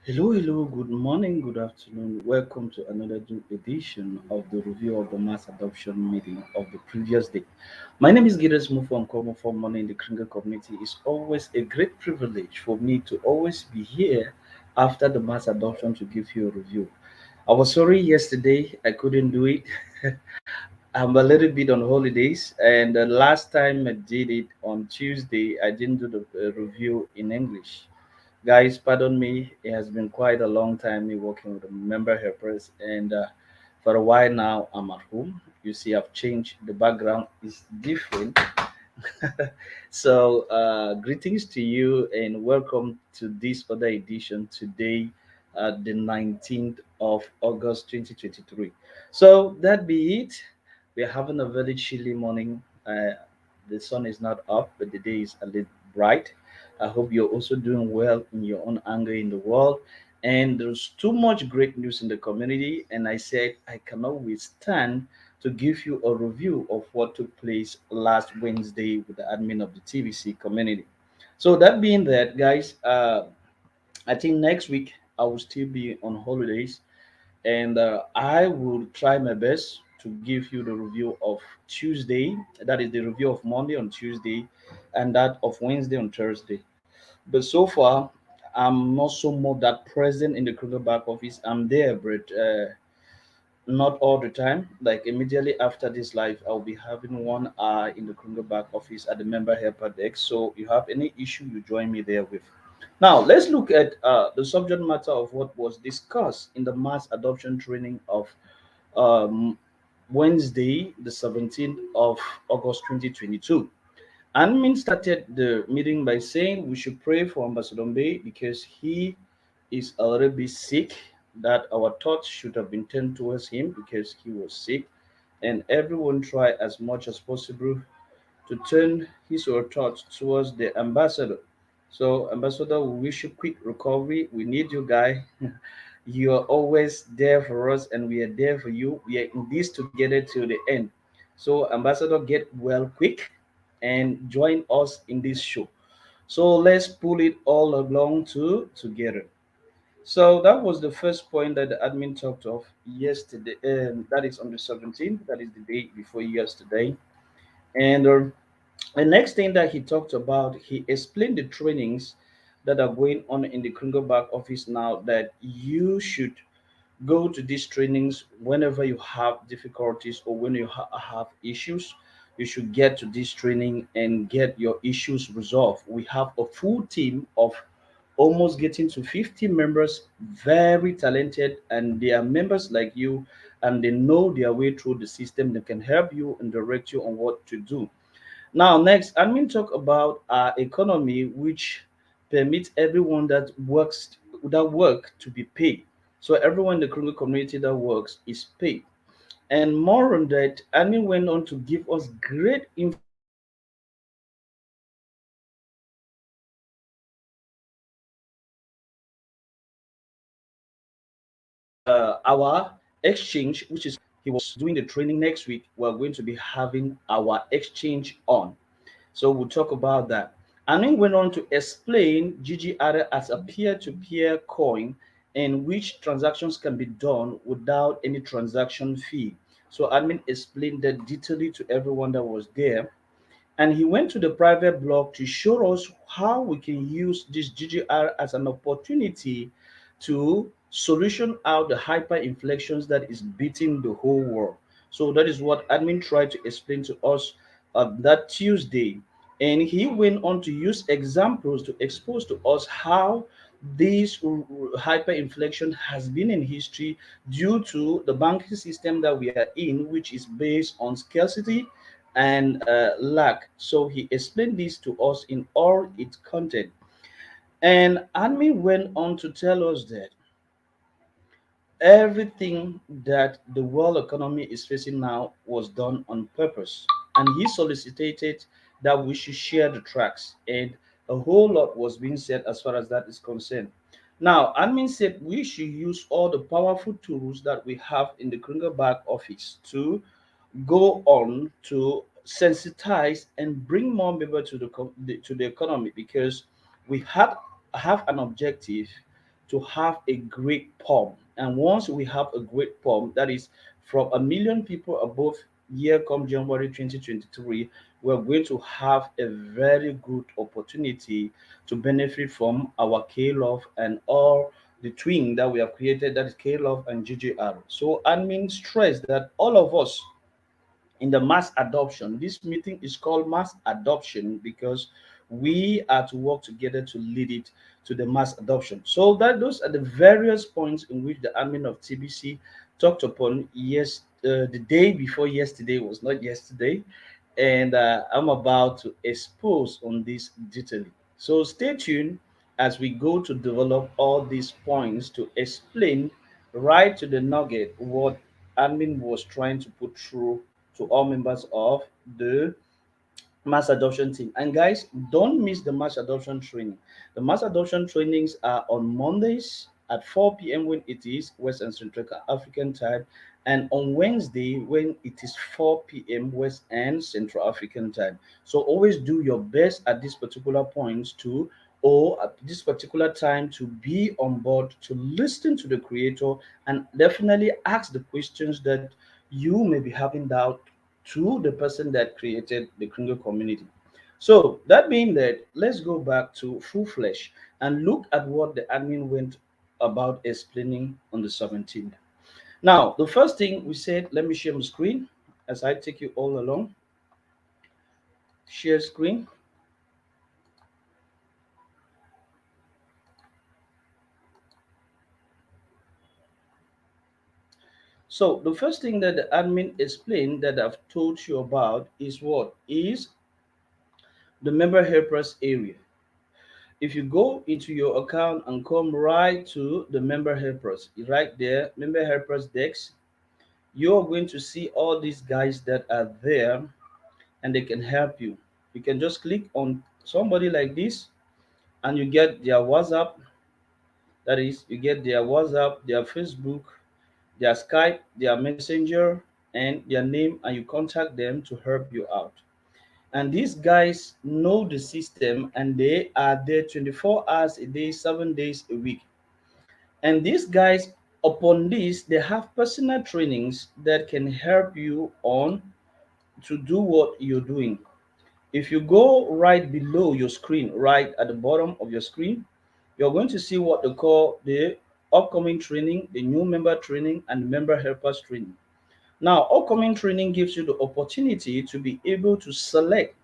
Hello, good morning, good afternoon. Welcome to another new edition of the review of the mass adoption meeting of the previous day. My name is Gires Mufo and Komo for Money in the Kringle community. It's always a great privilege for me to always be here after the mass adoption to give you a review. I was sorry yesterday I couldn't do it. I'm a little bit on holidays, and the last time I did it on Tuesday, I didn't do the review in English. Guys, pardon me. It has been quite a long time me working with the member helpers, and for a while now, I'm at home. You see, I've changed. The background is different. So, greetings to you and welcome to this other edition today, the 19th of August 2023. So, that be it. We're having a very chilly morning. The sun is not up, but the day is a little bright. I hope you're also doing well in your own angle in the world. And there's too much great news in the community. And I said, I cannot withstand to give you a review of what took place last Wednesday with the admin of the TBC community. So, that being that, guys, I think next week I will still be on holidays and I will try my best to give you the review of Tuesday. That is the review of Monday on Tuesday, and that of Wednesday on Thursday. But so far, I'm not so much that present in the Kruger back office. I'm there, but not all the time. Like immediately after this live, I'll be having 1 hour in the Kruger back office at the member helper desk. So you have any issue, you join me there with. Now let's look at the subject matter of what was discussed in the mass adoption training of um, Wednesday, the 17th of August 2022. Admin started the meeting by saying we should pray for Ambassador Bay because he is a little bit sick, that our thoughts should have been turned towards him because he was sick, and everyone try as much as possible to turn his or her thoughts towards the ambassador. So, Ambassador, we wish you quick recovery. We need you, guy. You are always there for us, and we are there for you. We are in this together till the end. So, Ambassador, get well quick and join us in this show. So, let's pull it all along together. So that was the first point that the admin talked of yesterday, and that is on the 17th. That is the day before yesterday. And the next thing that he talked about, he explained the trainings that are going on in the Kringle back office now, that you should go to these trainings whenever you have difficulties or when you have issues. You should get to this training and get your issues resolved. We have a full team of almost getting to 50 members, very talented, and they are members like you, and they know their way through the system. They can help you and direct you on what to do. Now, next, admin talk about our economy, which permits everyone that work to be paid. So everyone in the criminal community that works is paid. And more on that, admin went on to give us great information our exchange, which is he was doing the training next week. We're going to be having our exchange on. So we'll talk about that. And then went on to explain GGR as a peer-to-peer coin in which transactions can be done without any transaction fee. So admin explained that detailedly to everyone that was there. And he went to the private blog to show us how we can use this GGR as an opportunity to solution out the hyperinflations that is beating the whole world. So that is what admin tried to explain to us that Tuesday. And he went on to use examples to expose to us how this hyperinflation has been in history due to the banking system that we are in, which is based on scarcity and lack. So he explained this to us in all its content. And admin went on to tell us that everything that the world economy is facing now was done on purpose. And he solicited that we should share the tracks. And a whole lot was being said as far as that is concerned. Now, admin said we should use all the powerful tools that we have in the Kringle back office to go on to sensitize and bring more people to the economy, because we have an objective to have a great pump. And once we have a great pump, that is from a million people above year come January 2023, we're going to have a very good opportunity to benefit from our KLUV and all the twin that we have created, that is KLUV and GGL. So admin stress that all of us in the mass adoption. This meeting is called mass adoption because we are to work together to lead it to the mass adoption. So that those are the various points in which the admin of TBC talked upon. Yes, the day before yesterday was not yesterday, and I'm about to expose on this detailing. So stay tuned as we go to develop all these points to explain right to the nugget what admin was trying to put through to all members of the mass adoption team. And guys, don't miss the mass adoption training. The mass adoption trainings are on Mondays at 4 p.m. when it is West and Central African time, and on Wednesday when it is 4 p.m. West and Central African time. So always do your best at this particular point to or at this particular time to be on board to listen to the creator and definitely ask the questions that you may be having doubt to the person that created the Kringle community. So that being that, let's go back to full flesh and look at what the admin went about explaining on the 17th. Now, the first thing we said, let me share my screen as I take you all along. Share screen. So the first thing that the admin explained that I've told you about is what is the member helpers area. If you go into your account and come right to the member helpers, right there, member helpers desk, you're going to see all these guys that are there and they can help you. You can just click on somebody like this and you get their WhatsApp. That is, you get their WhatsApp, their Facebook, their Skype, their Messenger, and their name, and you contact them to help you out. And these guys know the system and they are there 24 hours a day, 7 days a week. And these guys, upon this, they have personal trainings that can help you on to do what you're doing. If you go right below your screen, right at the bottom of your screen, you're going to see what they call the upcoming training, the new member training, and member helpers training. Now, upcoming training gives you the opportunity to be able to select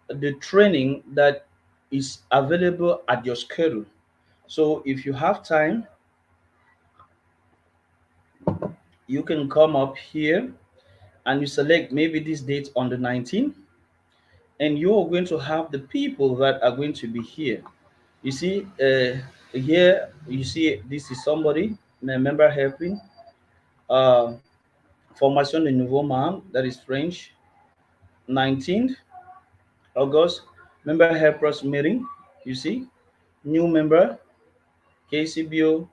the training that is available at your schedule. So if you have time, you can come up here and you select maybe this date on the 19th, and you're going to have the people that are going to be here. You see, here you see this is somebody, a member helping, uh, formation de nouveau membre, that is French, 19th August, member helpers meeting. You see, new member, KCBO,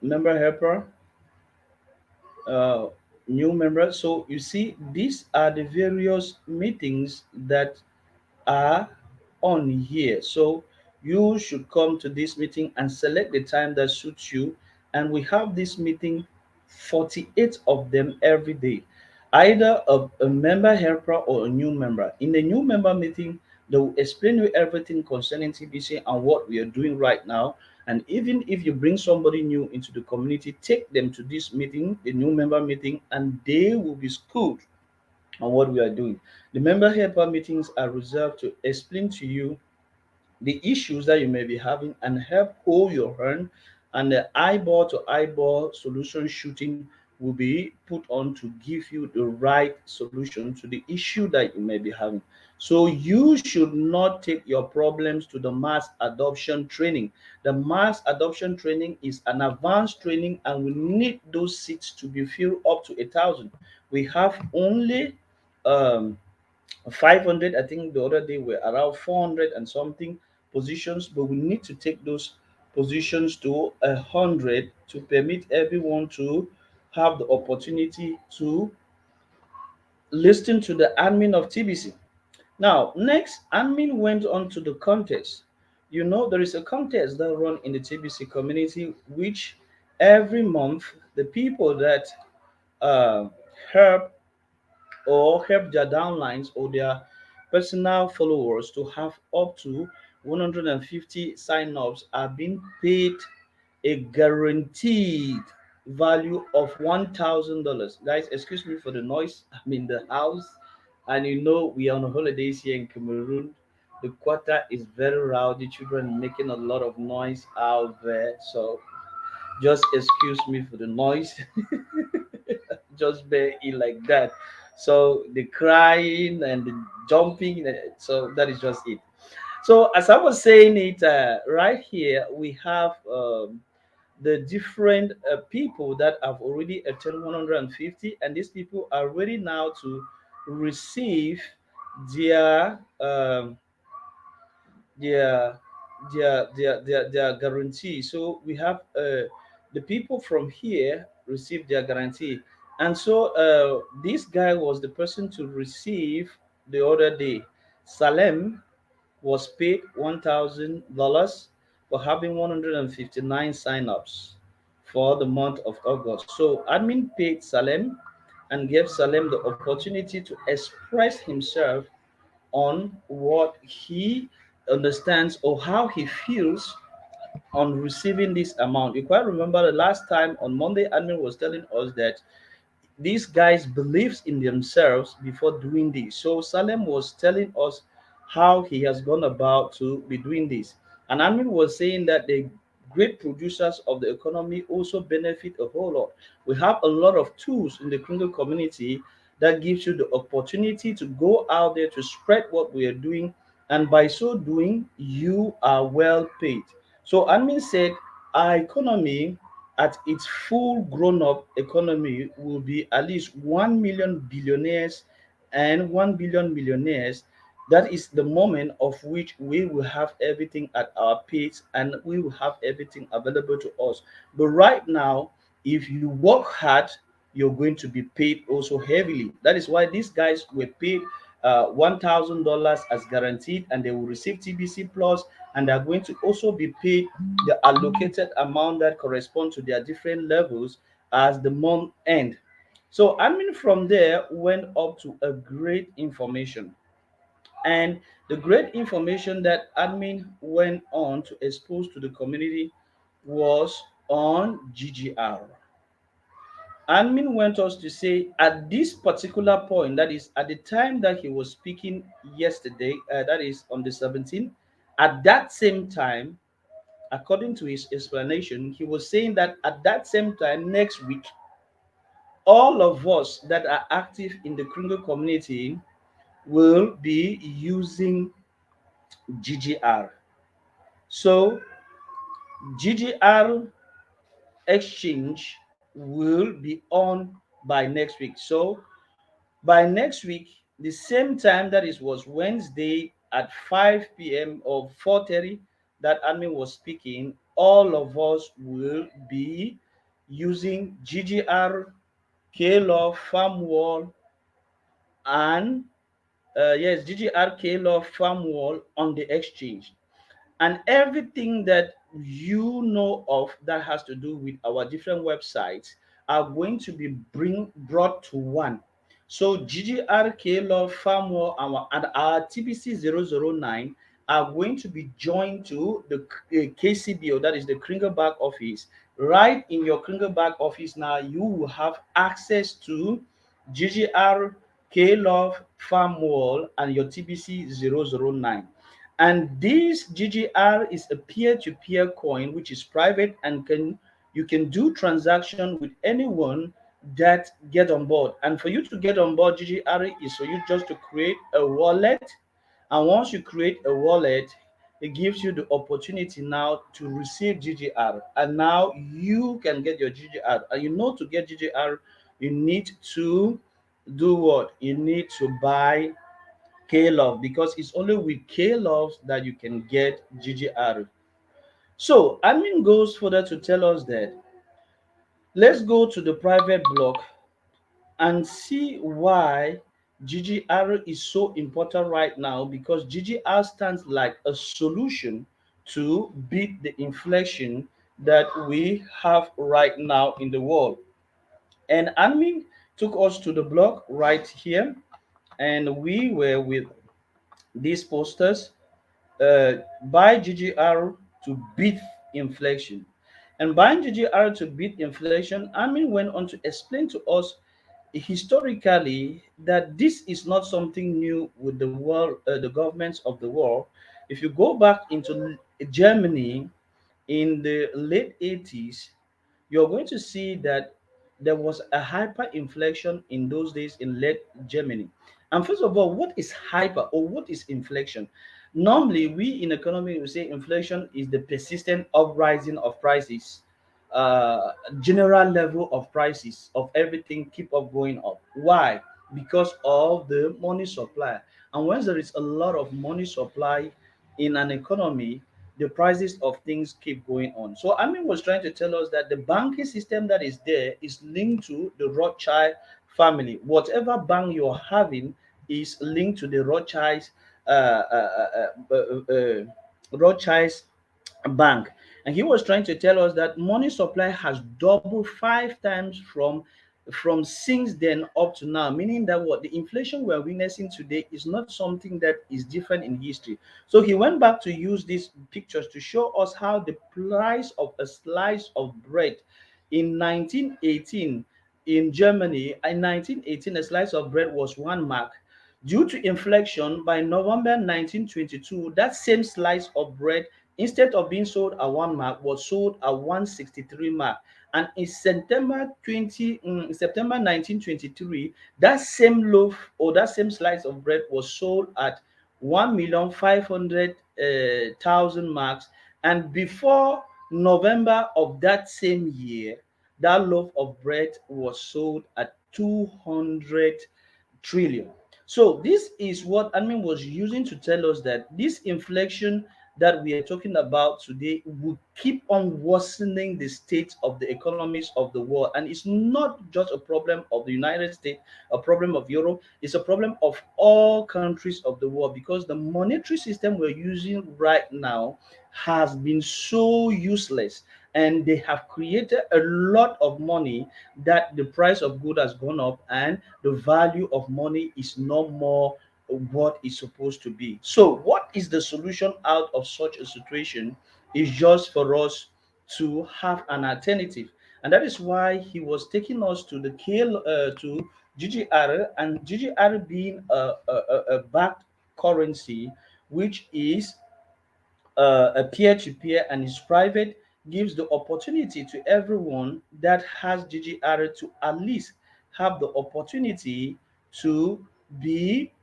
member helper, uh, new member. So you see, these are the various meetings that are on here. So you should come to this meeting and select the time that suits you. And we have this meeting, 48 of them every day, either a member helper or a new member. In the new member meeting, they will explain you everything concerning TBC and what we are doing right now. And even if you bring somebody new into the community, take them to this meeting, the new member meeting, and they will be schooled on what we are doing. The member helper meetings are reserved to explain to you the issues that you may be having and help hold your hand, and the eyeball to eyeball solution shooting will be put on to give you the right solution to the issue that you may be having. So you should not take your problems to the mass adoption training. The mass adoption training is an advanced training and we need those seats to be filled up to 1,000. We have only 500. I think the other day we're around 400 and something positions, but we need to take those positions to 100 to permit everyone to have the opportunity to listen to the admin of TBC. Now, next, admin went on to the contest. you know, there is a contest that run in the TBC community, which every month the people that uh, help help their downlines or their personal followers to have up to 150 sign-ups are being paid a guaranteed value of $1,000. Guys, excuse me for the noise. I'm in the house, and you know we are on holidays here in Cameroon. The quarter is very rowdy. Children making a lot of noise out there, so just excuse me for the noise. Just bear it like that. So the crying and the jumping, so that is just it. So as I was saying it, right here we have the different people that have already attained 150, and these people are ready now to receive their their their guarantee. So we have the people from here receive their guarantee, and so this guy was the person to receive the other day. Salem was paid $1,000 for having 159 sign-ups for the month of August. So admin paid Salem and gave Salem the opportunity to express himself on what he understands or how he feels on receiving this amount. You quite remember the last time on Monday, admin was telling us that these guys believes in themselves before doing this. So Salem was telling us how he has gone about to be doing this. And Amin was saying that the great producers of the economy also benefit a whole lot. We have a lot of tools in the criminal community that gives you the opportunity to go out there to spread what we are doing, and by so doing you are well paid. So Admin said our economy at its full grown up economy will be at least 1 million billionaires and 1 billion millionaires. That is the moment of which we will have everything at our pace and we will have everything available to us. But right now, if you work hard, you're going to be paid also heavily. That is why these guys were paid $1,000 as guaranteed, and they will receive TBC plus, and they are going to also be paid the allocated amount that correspond to their different levels as the month end. So I mean from there went up to a great information. And the great information that admin went on to expose to the community was on GGR. Admin went us to say at this particular point, that is at the time that he was speaking yesterday, that is on the 17th, at that same time, according to his explanation, he was saying that at that same time next week, all of us that are active in the criminal community will be using GGR. So GGR exchange will be on by next week. So by next week, the same time, that is was Wednesday at 5 p.m. or 4:30 that admin was speaking, all of us will be using GGR, KLUV, Farm Wall, and yes, GGR, KLUV, Farm Wall on the exchange. And everything that you know of that has to do with our different websites are going to be brought to one. So GGRK Love Farmware and our TBC 009 are going to be joined to the KCBO, that is the Kringle back office. Right in your Kringle back office now, you will have access to GGR K Love Farm Wall and your TBC 009. And this GGR is a peer-to-peer coin which is private and you can do transaction with anyone that get on board. And for you to get on board, GGR is for you just to create a wallet. And once you create a wallet, it gives you the opportunity now to receive GGR. And now you can get your GGR. And you know, to get GGR, you need to do what? You need to buy KLove, because it's only with KLove that you can get GGR. So admin goes further to tell us that let's go to the private block and see why GGR is so important right now, because GGR stands like a solution to beat the inflation that we have right now in the world. And admin took us to the blog right here, and we were with these posters, buy GGR to beat inflation. And buying GGR to beat inflation, Amin went on to explain to us historically that this is not something new with the world, the governments of the world. If you go back into Germany in the late 80s, you're going to see that there was a hyperinflation in those days in late Germany. And first of all, what is hyper or what is inflation? Normally, we in economy we say inflation is the persistent uprising of prices, general level of prices of everything keep up going up. Why? Because of the money supply. And once there is a lot of money supply in an economy, the prices of things keep going on. So Amin was trying to tell us that the banking system that is there is linked to the Rothschild family. Whatever bank you're having is linked to the Rothschild's bank. And he was trying to tell us that money supply has doubled 5 times from since then up to now, meaning that what the inflation we're witnessing today is not something that is different in history. So he went back to use these pictures to show us how the price of a slice of bread in 1918 in Germany, in 1918, a slice of bread was 1 mark. Due to inflation, by November 1922, that same slice of bread, instead of being sold at 1 mark, was sold at 163 mark. And in September 1923, that same loaf or that same slice of bread was sold at 1,500,000 marks. And before November of that same year, that loaf of bread was sold at 200 trillion. So this is what admin was using to tell us that this inflation that we are talking about today will keep on worsening the state of the economies of the world. And it's not just a problem of the United States, a problem of Europe, it's a problem of all countries of the world, because the monetary system we're using right now has been so useless, and they have created a lot of money that the price of good has gone up and the value of money is no more what it's supposed to be. So what is the solution out of such a situation? Is just for us to have an alternative. And that is why he was taking us to the to GGR, and GGR being a backed currency, which is a peer-to-peer and is private, gives the opportunity to everyone that has GGR to at least have the opportunity to be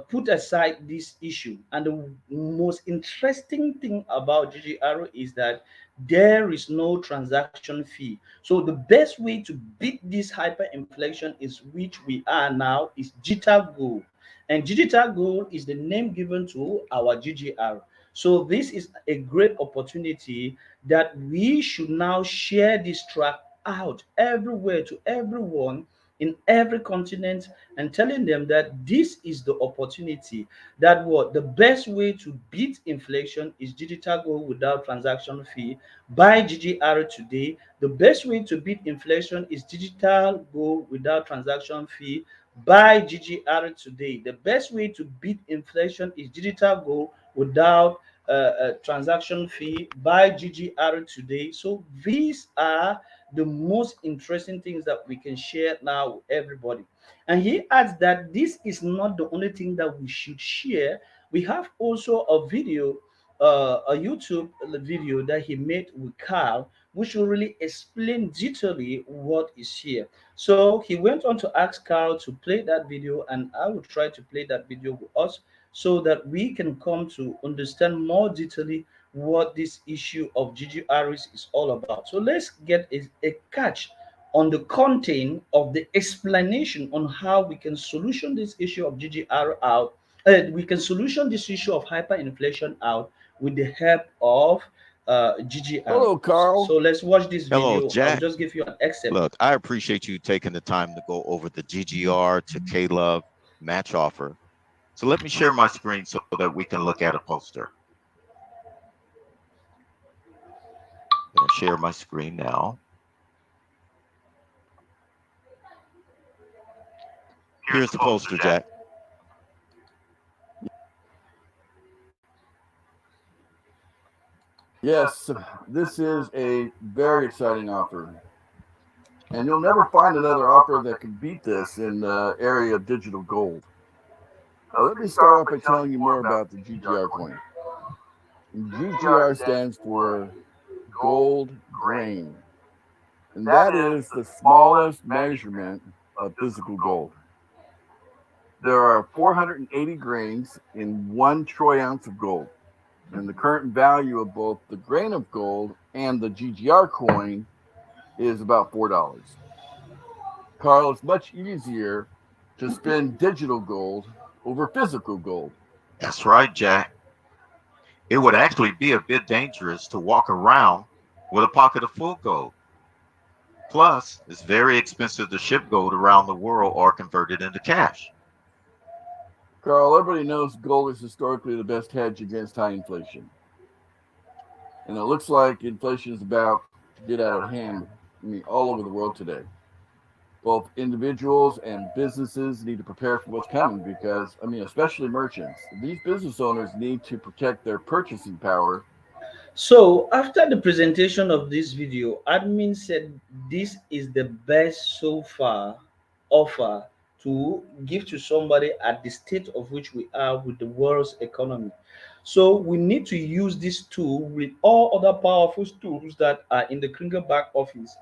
put aside this issue. And the most interesting thing about GGR is that there is no transaction fee. So the best way to beat this hyperinflation is which we are now is digital gold. And digital gold is the name given to our GGR. So this is a great opportunity that we should now share this track out everywhere to everyone in every continent, and telling them that this is the opportunity, that what the best way to beat inflation is digital gold without transaction fee. Buy GGR today. The best way to beat inflation is digital gold without transaction fee. Buy GGR today. The best way to beat inflation is digital gold without a transaction fee. Buy GGR today. So these are the most interesting things that we can share now with everybody. And he adds that this is not the only thing that we should share. We have also a video, a YouTube video that he made with Carl, which will really explain detailedly what is here. So he went on to ask Carl to play that video, and I will try to play that video with us so that we can come to understand more detailedly what this issue of GGRs is all about. So let's get a catch on the content of the explanation on how we can solution this issue of GGR out. We can solution this issue of hyperinflation out with the help of GGR. Hello, Carl. So let's watch this Hello, video. I'll Jack. just give you an excerpt. Look, I appreciate you taking the time to go over the GGR to KLUV match offer. So let me share my screen so that we can look at a poster. share my screen now. Here's the poster, Jack. Yes, this is a very exciting offer. And you'll never find another offer that can beat this in the area of digital gold. Now, let me start off by telling you more about the GGR coin. GGR stands for gold grain, and that is the smallest measurement of physical gold. There are 480 grains in 1 troy ounce of gold, and the current value of both the grain of gold and the GGR coin is about $4. Carl, it's much easier to spend digital gold over physical gold. That's right, Jack. It would actually be a bit dangerous to walk around with a pocket of full gold. Plus, it's very expensive to ship gold around the world or convert it into cash. Carl, everybody knows gold is historically the best hedge against high inflation. And it looks like inflation is about to get out of hand, all over the world today. Both individuals and businesses need to prepare for what's coming because, especially merchants. These business owners need to protect their purchasing power. So after the presentation of this video, admin said this is the best so far offer to give to somebody at the state of which we are with the world's economy. So we need to use this tool with all other powerful tools that are in the Kringle back office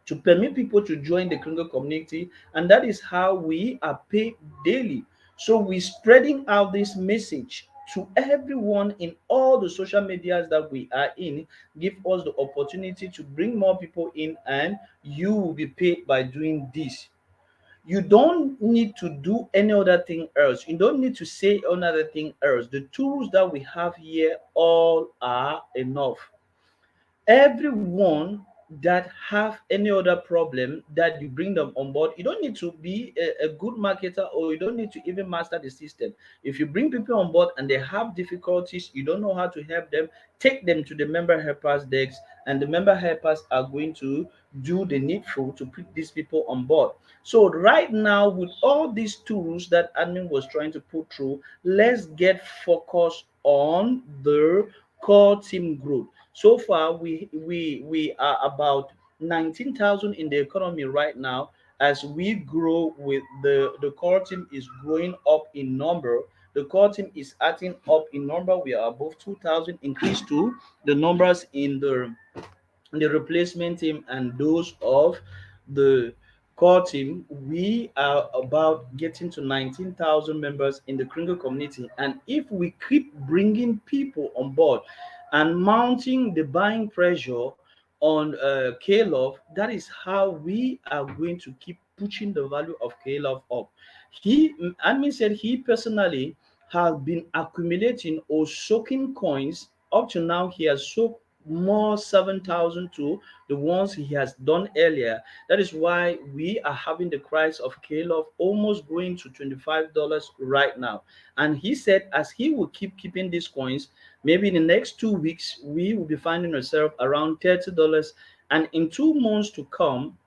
to permit people to join the Kringle community, and that is how we are paid daily. So we're spreading out this message to everyone in all the social medias that we are in. Give us the opportunity to bring more people in, and you will be paid by doing this. You don't need to do any other thing else. You don't need to say another thing else. The tools that we have here all are enough. Everyone that have any other problem that you bring them on board, you don't need to be a good marketer, or you don't need to even master the system. If you bring people on board and they have difficulties, you don't know how to help them, take them to the member helpers desk, and the member helpers are going to do the needful to put these people on board. So right now, with all these tools that admin was trying to put through, let's get focused on the core team growth. So far, we are about 19,000 in the economy right now. As we grow with the core team is growing up in number. The core team is acting up in number. We are above 2,000. Increase to the numbers in the replacement team and those of the core team. We are about getting to 19,000 members in the Kringle community. And if we keep bringing people on board and mounting the buying pressure on KLUV, that is how we are going to keep pushing the value of KLUV up. Admin said he personally has been accumulating or soaking coins. Up to now, he has soaked more 7,000 to the ones he has done earlier. That is why we are having the price of KLUV almost going to $25 right now. And he said as he will keep keeping these coins, maybe in the next 2 weeks, we will be finding ourselves around $30. And in 2 months to come,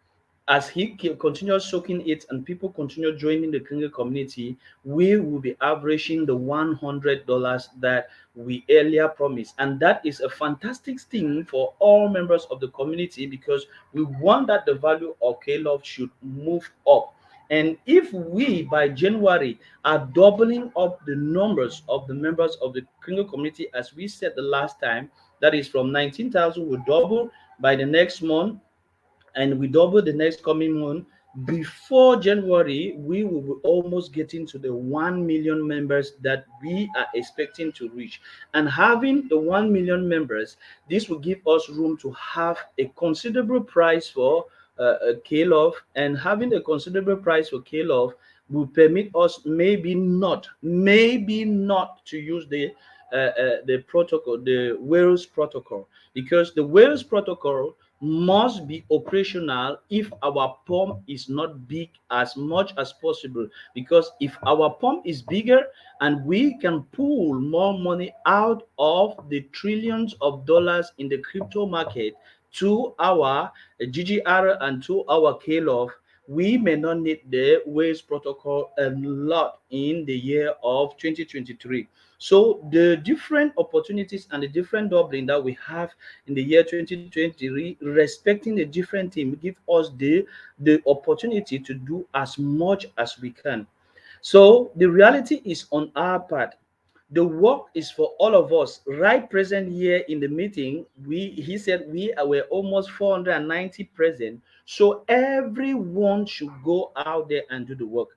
as he continues soaking it and people continue joining the Kringle community, we will be averaging the $100 that we earlier promised. And that is a fantastic thing for all members of the community, because we want that the value of KLUV should move up. And if we by January are doubling up the numbers of the members of the Kringle community, as we said the last time, that is from 19,000, we double by the next month, and we double the next coming month. Before January, we will be almost getting to the 1 million members that we are expecting to reach. And having the 1 million members, this will give us room to have a considerable price for KLUV, and having a considerable price for KLUV will permit us maybe not to use the protocol, the Wales protocol, because the Wales protocol must be operational if our pump is not big as much as possible. Because if our pump is bigger and we can pull more money out of the trillions of dollars in the crypto market to our GGR and to our KLUV, we may not need the WAVES protocol a lot in the year of 2023. So the different opportunities and the different doubling that we have in the year 2023, respecting the different team, give us the opportunity to do as much as we can. So the reality is on our part. The work is for all of us. Right present here in the meeting, he said were almost 490 present. So everyone should go out there and do the work.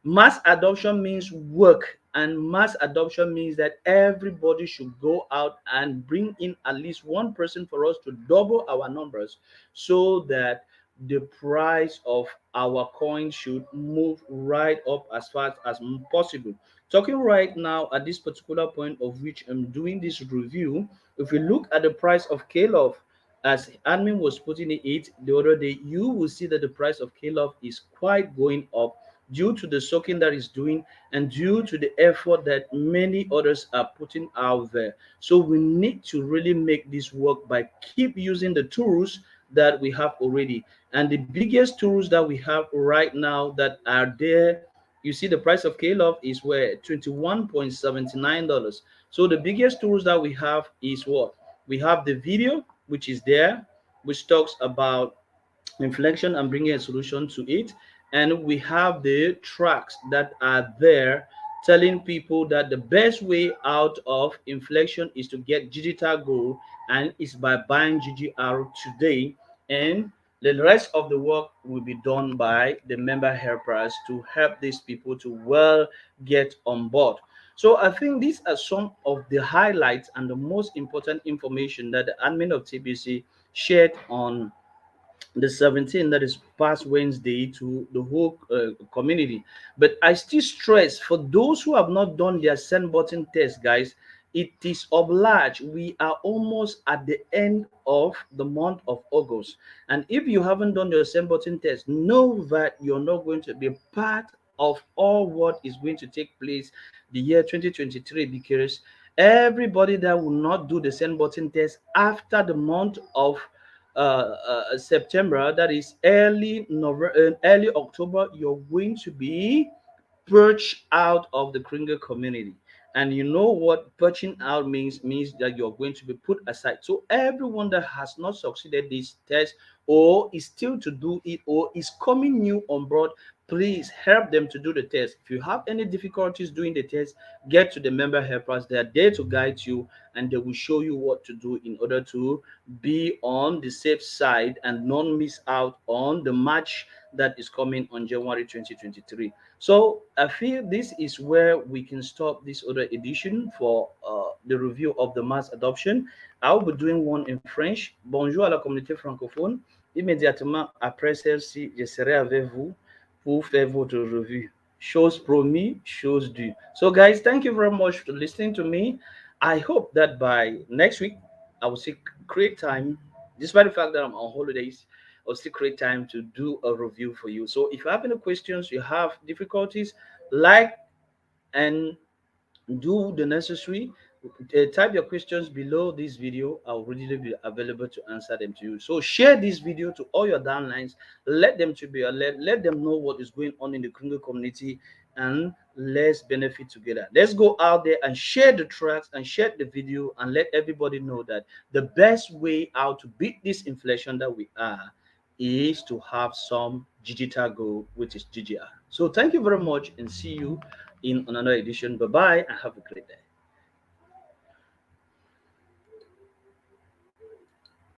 Mass adoption means work, and mass adoption means that everybody should go out and bring in at least one person for us to double our numbers, so that the price of our coin should move right up as fast as possible. Talking right now at this particular point of which I'm doing this review, if we look at the price of KLUV, as admin was putting it the other day, you will see that the price of KLUV is quite going up due to the soaking that is doing and due to the effort that many others are putting out there. So we need to really make this work by keep using the tools that we have already. And the biggest tools that we have right now that are there, you see the price of KLUV is where $21.79. So the biggest tools that we have is what? We have the video, which is there, which talks about inflection and bringing a solution to it. And we have the tracks that are there telling people that the best way out of inflection is to get digital gold, and it's by buying GGR today. And the rest of the work will be done by the member helpers to help these people to well get on board. So I think these are some of the highlights and the most important information that the admin of TBC shared on the 17th, that is past Wednesday, to the whole community. But I still stress, for those who have not done their send button test, guys, it is obliged. We are almost at the end of the month of August, and if you haven't done your send button test, know that you're not going to be part of all what is going to take place the year 2023, because everybody that will not do the send button test after the month of September, that is early November, early October, you're going to be purged out of the Kringle community. And you know what purging out means? Means that you're going to be put aside. So everyone that has not succeeded this test, or is still to do it, or is coming new on board, please help them to do the test. If you have any difficulties doing the test, get to the member helpers. They are there to guide you, and they will show you what to do in order to be on the safe side and not miss out on the match that is coming on January 2023. So I feel this is where we can stop this other edition for the review of the mass adoption. I'll be doing one in French. Bonjour à la communauté francophone. Immédiatement après celle-ci, je serai avec vous pour faire votre revue. Chose promis, chose due. So guys, thank you very much for listening to me. I hope that by next week, I will see create time, despite the fact that I'm on holidays, I'll still create time to do a review for you. So if you have any questions, you have difficulties, like and do the necessary. Type your questions below this video. I'll really be available to answer them to you. So share this video to all your downlines. Let them to be alert. Let them know what is going on in the Kringle community, and let's benefit together. Let's go out there and share the tracks and share the video, and let everybody know that the best way out to beat this inflation that we are is to have some digital gold, which is GGR. So thank you very much, and see you in another edition. Bye bye, and have a great day.